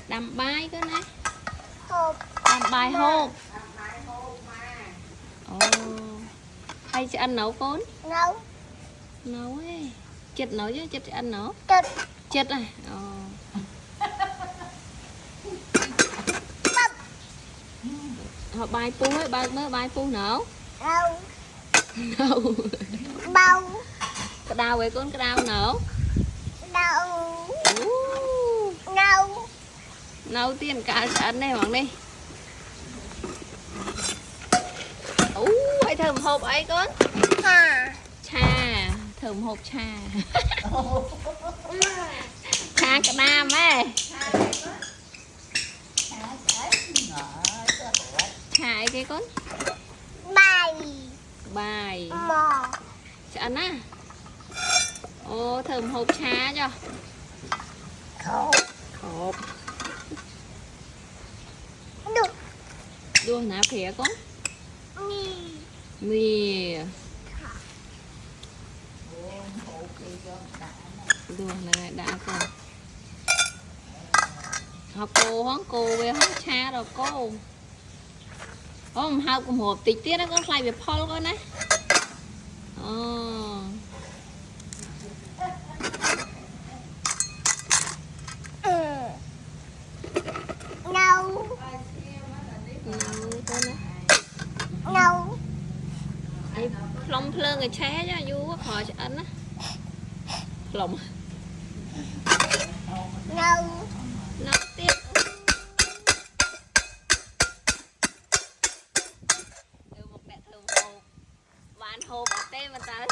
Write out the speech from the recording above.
đầm bay cơ nè. hộp Đầm bài hộp. Ồ. Hay cho ăn nấu con? nấu Nấu ấy. Chật nấu chứ, chật ăn nấu. chật Chật này. Ồ. bắp Họ bài pu ấy, mới bài pu nấu. nấu Nấu. bao Cái đào vậy con, cái đào nấu. nấu Uh. nấu Nấu tiền cả ăn đây hoàng đi. Ấy thơm hộp ấy con. hà Trà, thơm hộp trà. Trà cả nam ấy. Trà ấy cái con. bài Bài. mò Cho ăn á. Ô thơm hộp trà cho. hộp Hộp. đục Đua nè phía con. mì Mì. Đua này đã con. Họ cô về họ cha rồi cô. Không học cùng hộp tịch tiết nó có lại về Paul con đấy. nấu nấu Ai plong plơ người cha cho vô quá khỏi cho ăn á. Plong. nấu Nó tiếp. Từ một mẹ thường hộp. Ván hộp ở tên mà ta